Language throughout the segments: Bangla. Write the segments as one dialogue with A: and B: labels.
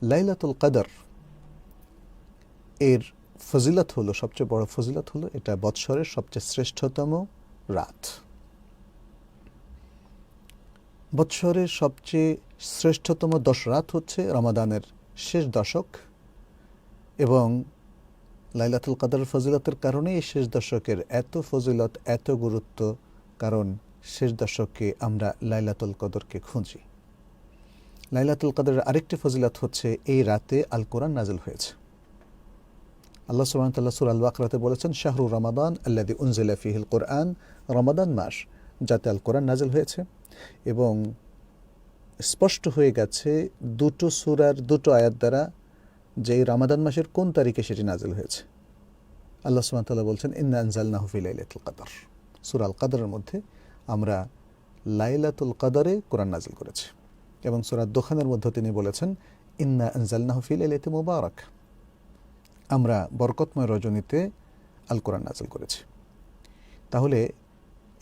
A: লাইলাতুল কদর এর ফজিলত হলো, সবচেয়ে বড় ফজিলত হলো এটা বৎসরের সবচেয়ে শ্রেষ্ঠতম রাত। বৎসরের সবচেয়ে শ্রেষ্ঠতম 10 রাত হচ্ছে রমাদানের শেষ দশক, এবং লাইলাতুল কদরের ফজিলতের কারণে এই শেষ দশকের এত ফজিলত, এত গুরুত্ব, কারণ শেষ দশকে আমরা লাইলাতুল কদরকে খুঁজি। লাইলাতুল কদরের আরেকটি ফজিলত হচ্ছে এই রাতে আল কোরআন নাজিল হয়েছে। আল্লাহ সুবহানাহু ওয়া তাআলা সূরা আল বাকরাতে বলেছেন, শাহরু রমাদান আল্লাযী উনজিলা ফীহিল কুরআন, রমাদান মাস যাতে আল কোরআন নাজিল হয়েছে। এবং স্পষ্ট হয়ে গেছে দুটো সূরার দুটো আয়াত দ্বারা যে এই রমাদান মাসের কোন তারিখে সেটি নাজিল হয়েছে। আল্লাহ সুবহানাহু ওয়া তাআলা বলছেন, ইন্না আনজালনাহু ফি লাইলাতুল কদর, সূরা আল কদরের মধ্যে আমরা লাইলাতুল কদরে কোরআন নাজিল করেছি। এবং সূরা দুখানের মধ্যে তিনি বলেছেন, ইন্না আনজালনাহু ফি লাইলাতিন মুবারাক, আমরা বরকতময় রজনীতে আল কোরআন নাজিল করেছি। তাহলে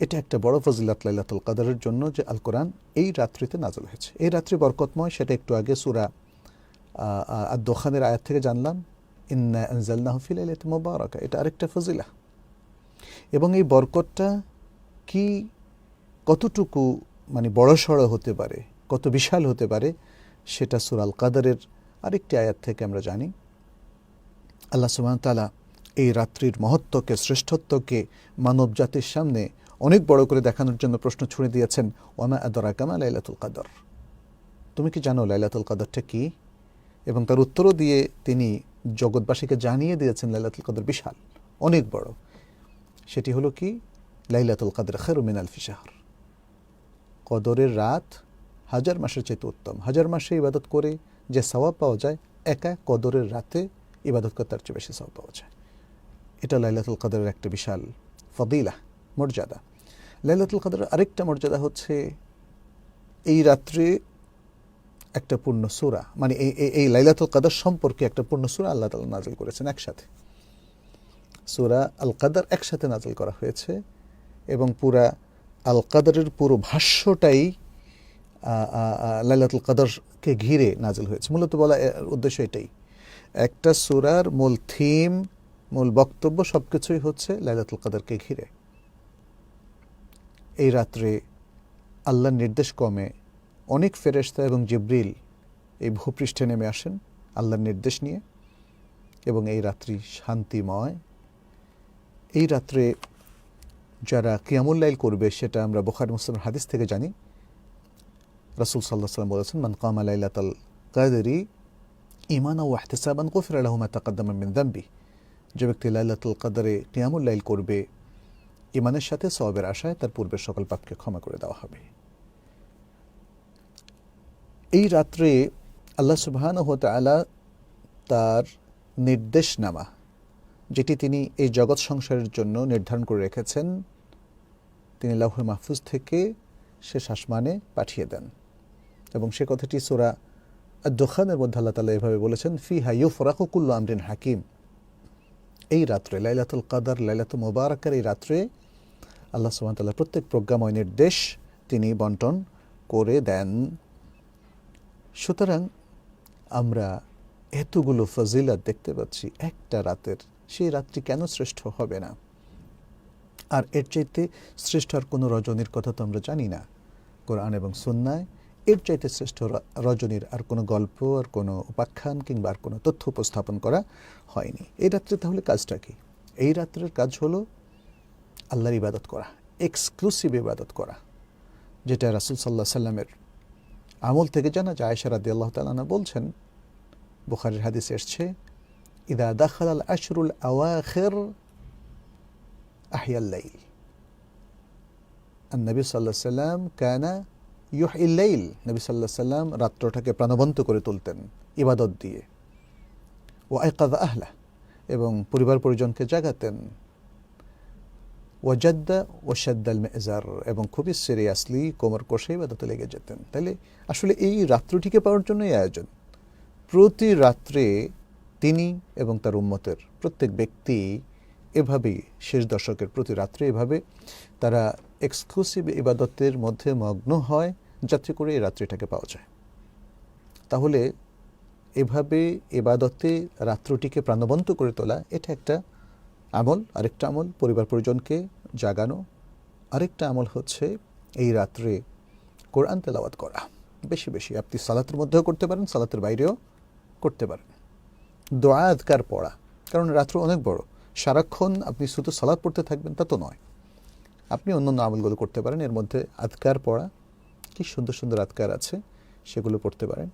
A: এটা একটা বড় ফজিলত লাইলাতুল কদরের জন্য যে আল কোরআন এই রাত্রিতে নাজিল হয়েছে। এই রাত্রি বরকতময়, সেটা একটু আগে সূরা আদ-দুখানের আয়াত থেকে জানলাম, ইন্না আনজালনাহু ফি লাইলাতিন মুবারাকা, এটা আরেকটা ফজিলা। এবং এই বরকতটা কি কতটুকু মানে বড়সড় হতে পারে, কত বিশাল হতে পারে, সেটা সূরা আল কদরের আরেকটি আয়াত থেকে আমরা জানি। আল্লাহ সুবহানাহু ওয়া তাআলা এই রাত্রির মহত্বকে, শ্রেষ্ঠত্বকে মানব জাতির সামনে অনেক বড় করে দেখানোর জন্য প্রশ্ন ছুড়ে দিয়েছেন, ওয়ামা আদরাকা মা লাইলাতুল কদর, তুমি কি জানো লাইলাতুল কদরটা কি? এবং তার উত্তরও দিয়ে তিনি জগৎবাসীকে জানিয়ে দিয়েছেন লাইলাতুল কদর বিশাল, অনেক বড়। সেটি হলো কি, লাইলাতুল কদর খায়রুম মিন আলফি শাহর, কদরের রাত 1000 মাসের চেয়ে উত্তম। 1000 মাসে ইবাদত করে যে সওয়াব পাওয়া যায়, একা কদরের রাতে ইবাদত করে তার চেয়ে বেশি সওয়াব পাওয়া যায়। এটা লাইলাতুল কদরের একটা বিশাল ফদিলা, মর্যাদা। লাইলাতুল কদরের আরেকটা মর্যাদা হচ্ছে এই রাত্রে একটা পূর্ণ সূরা, মানে এই লাইলাতুল কদর সম্পর্কে একটা পূর্ণ সূরা আল্লাহ তাআলা নাজিল করেছেন একসাথে। সূরা আল কদর একসাথে নাজিল করা হয়েছে, এবং পুরা আল কদরের পুরো ভাষ্যটাই লাইলাতুল কদরকে ঘিরে নাজিল হয়েছে। মূলত বলা উদ্দেশ্য এটাই, একটা সূরার মূল থিম, মূল বক্তব্য সবকিছুই হচ্ছে লাইলাতুল কদরকে ঘিরে। এই রাত্রে আল্লাহর নির্দেশ ক্রমে অনেক ফেরেশতা এবং জিবরিল এই ভূপৃষ্ঠে নেমে আসেন আল্লাহর নির্দেশ নিয়ে, এবং এই রাত্রি শান্তিময়। এই রাত্রে যারা কিয়ামুল লাইল করবে, সেটা আমরা বুখারী মুসলিমের হাদিস থেকে জানি। রাসূল সাল্লাল্লাহু আলাইহি ওয়াসাল্লাম বলেছেন, মান কামা লাইলাতাল কদরি ঈমানান ওয়া ইহতিসাবান গুফিরা লাহু মা তাকাদ্দামা মিন যামবি, যে ব্যক্তি লাইলাতুল কদরে কিয়ামুল লাইল করবে ঈমানের সাথে, সওয়াবের আশায়, তার পূর্বের সকল পাপকে ক্ষমা করে দেওয়া হবে। এই রাত্রে আল্লাহ সুবহানাহু ওয়া তাআলা তার নির্দেশনামা, যেটি তিনি এই জগৎ সংসারের জন্য নির্ধারণ করে রেখেছেন, তিনি লাউহে মাহফুজ থেকে শেষ আসমানে পাঠিয়ে দেন। এবং সে কথাটি সূরা আদ-দুখানের মধ্যে আল্লাহ তাআলা এভাবে বলেছেন, ফিহা ইউফরাকু কুল্লু আমরিন হাকিম। এই রাত্রে লাইলাতুল কদর, লাইলাতুল মুবারাকার এই রাত্রে আল্লাহ সুবহানাহু ওয়া তাআলা প্রত্যেক প্রজ্ঞাময় নির্দেশ তিনি বন্টন করে দেন। সুতরাং আমরা এতগুলো ফজিলত দেখতে পাচ্ছি একটা রাতের, সেই রাত্রি কেন শ্রেষ্ঠ হবে না? আর এর চাইতে শ্রেষ্ঠ আর কোনো রজনীর কথা তো আমরা জানি না কোরআন এবং সুন্নায়। এর চাইতে শ্রেষ্ঠ রজনীর আর কোনো গল্প, আর কোনো উপাখ্যান কিংবা আর কোনো তথ্য উপস্থাপন করা হয়নি। এই রাত্রে তাহলে কাজটা কি? এই রাত্রের কাজ হলো আল্লাহর ইবাদত করা, এক্সক্লুসিভ ইবাদত করা, যেটা রাসূল সাল্লাল্লাহু আলাইহি সাল্লামের আমল থেকে জানা যায়। আয়েশা রাদিয়াল্লাহু তাআলা আনহা বলছেন, বুখারীর হাদিসে এসেছে, ইদা দাখালাল আশরুল আওয়াখির আহিয়াল লাইল, নবী সাল্লাল্লাহু আলাইহি সাল্লাম কানা ইউহিল লাইল, নবী সাল্লাল্লাহু আলাইহি সাল্লাম রাত্রটাকে প্রাণবন্ত করে তুলতেন ইবাদত দিয়ে। ওয়া আইকাযা আহলা, এবং পরিবার পরিজনকে জাগাতেন। ওয়াজাদ্দা ওয়াশাদ্দাল মিজার, এবং খুবই সিরিয়াসলি কোমর কষে ইবাদতে লেগে যেতেন। তাহলে আসলে এই রাত্রটিকে পাওয়ার জন্যই আয়োজন। প্রতি রাত্রে তিনি এবং তার উম্মতের প্রত্যেক ব্যক্তি এভাবেই শেষ দশকের প্রতি রাত্রে এভাবে তারা এক্সক্লুসিভ ইবাদতের মধ্যে মগ্ন হয়, যাতে করে এই রাত্রিটাকে পাওয়া যায়। তাহলে এভাবে ইবাদতে রাত্রটিকে প্রাণবন্ত করে তোলা, এটা একটা আমল। আরেকটা আমল পরিবার পরিজনকে জাগানো, আরেকটা আমল হচ্ছে এই রাত্রে কোরআন তেলাওয়াত করা বেশি বেশি। আপনি সালাতের মধ্যেও করতে পারেন, সালাতের বাইরেও করতে পারেন। দোয়া আজকার পড়া, কারণ রাত্র অনেক বড়, সারাক্ষণ আপনি শুধু সালাত পড়তে থাকবেন তা তো নয়, আপনি অন্যান্য আমলগুলো করতে পারেন। এর মধ্যে আজকার পড়া, কি সুন্দর সুন্দর আজকার আছে, সেগুলো পড়তে পারেন।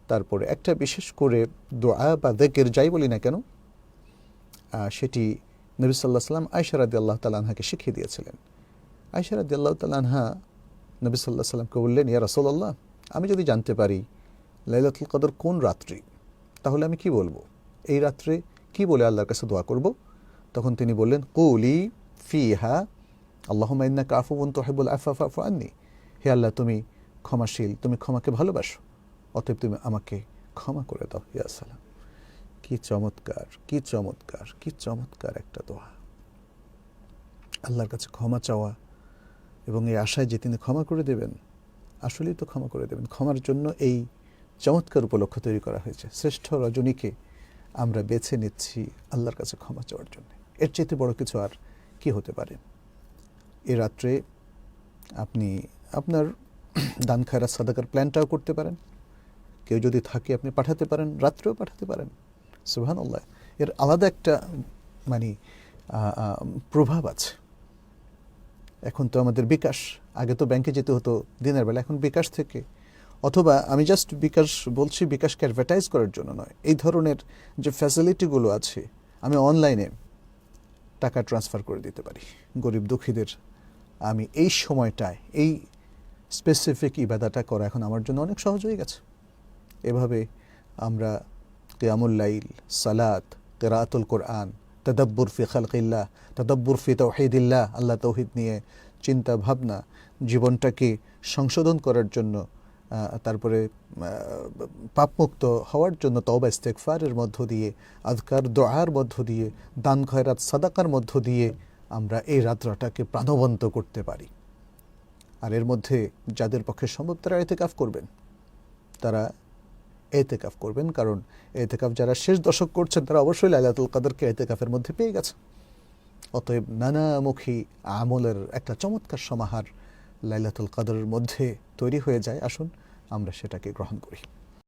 A: তারপরে একটা বিশেষ করে দোয়া বা যিকির যাই বলি না কেন, সেটি নবী সাল্লাল্লাহু আলাইহি ওয়াসাল্লাম আয়েশা রাদিয়াল্লাহু তাআলা আনহাকে শিখিয়ে দিয়েছিলেন। আয়েশা রাদিয়াল্লাহু তাআলা আনহা নবী সাল্লাল্লাহু আলাইহি ওয়াসাল্লামকে বললেন, ইয়া রাসূলুল্লাহ, আমি যদি জানতে পারি লাইলাতুল কদর কোন রাত্রি, তাহলে আমি কি বলবো? এই রাত্রে কি বলে আল্লাহর কাছে দোয়া করব? তখন তিনি বললেন, কুলি ফিহা আল্লাহুম্মা ইন্নাকা আফুউন তুহিব্বুল আফওয়া ফা'ফু আন্নি। হে আল্লাহ, তুমি ক্ষমাশীল, তুমি ক্ষমাকে ভালোবাসো, অতএব তুমি আমাকে ক্ষমা করে দাও। ইয়া সালাম, কি চমৎকার, কি চমৎকার, কি চমৎকার একটা দোয়া। আল্লাহর কাছে ক্ষমা চাওয়া এবং এই আশায় যে তিনি ক্ষমা করে দেবেন, আসলেই তো ক্ষমা করে দেবেন। ক্ষমার জন্য এই চমৎকার উপলক্ষ তৈরি করা হয়েছে। শ্রেষ্ঠ রজনীকে আমরা বেছে নিচ্ছি আল্লাহর কাছে ক্ষমা চাওয়ার জন্য। এর চাইতে বড় কিছু আর কি হতে পারে? এ রাত্রে আপনি আপনার দান খায়রাত সাদাকার প্ল্যানটাও করতে পারেন। কেউ যদি থাকে আপনি পাঠাতে পারেন, রাত্রেও পাঠাতে পারেন। সুবহানাল্লাহ, এর আলাদা একটা মানে প্রভাব আছে। এখন তো আমাদের বিকাশ, আগে তো ব্যাংকে যেতে হতো দিনের বেলা, এখন বিকাশ থেকে, অথবা আমি জাস্ট বিকাশ বলছি বিকাশকে অ্যাডভার্টাইজ করার জন্য নয়, এই ধরনের যে ফ্যাসিলিটিগুলো আছে, আমি অনলাইনে টাকা ট্রান্সফার করে দিতে পারি গরিব দুঃখীদের। আমি এই সময়টায় এই স্পেসিফিক ইবাদাটা করা এখন আমার জন্য অনেক সহজ হয়ে গেছে। এভাবে আমরা কিয়ামুল লাইল, সালাত, কিরাআতুল কোরআন, তাদাব্বুর ফি খালকিল্লাহ, তাদাব্বুর ফি তাওহীদিল্লাহ, আল্লাহ তৌহিদ নিয়ে চিন্তা ভাবনা, জীবনটাকে সংশোধন করার জন্য, তারপরে পাপমুক্ত হওয়ার জন্য তওবা ইস্তেগফারের মধ্য দিয়ে, আযকার দোয়ার মধ্য দিয়ে, দান খয়রাত সাদাকার মধ্য দিয়ে আমরা এই রাত্রটাকে প্রাণবন্ত করতে পারি। আর এর মধ্যে যাদের পক্ষে সম্ভব তারা ইতিকাফ করবেন, তারা ইতিকাফ করবেন, কারণ ইতিকাফ যারা শেষ দশক করছেন তারা অবশ্যই লাইলাতুল কদরকে ইতিকাফের মধ্যে পেয়ে গেছে। অতএব নানামুখী আমলের একটা চমৎকার সমাহার লাইলাতুল কদরের মধ্যে তৈরি হয়ে যায়। আসুন আমরা সেটাকে গ্রহণ করি।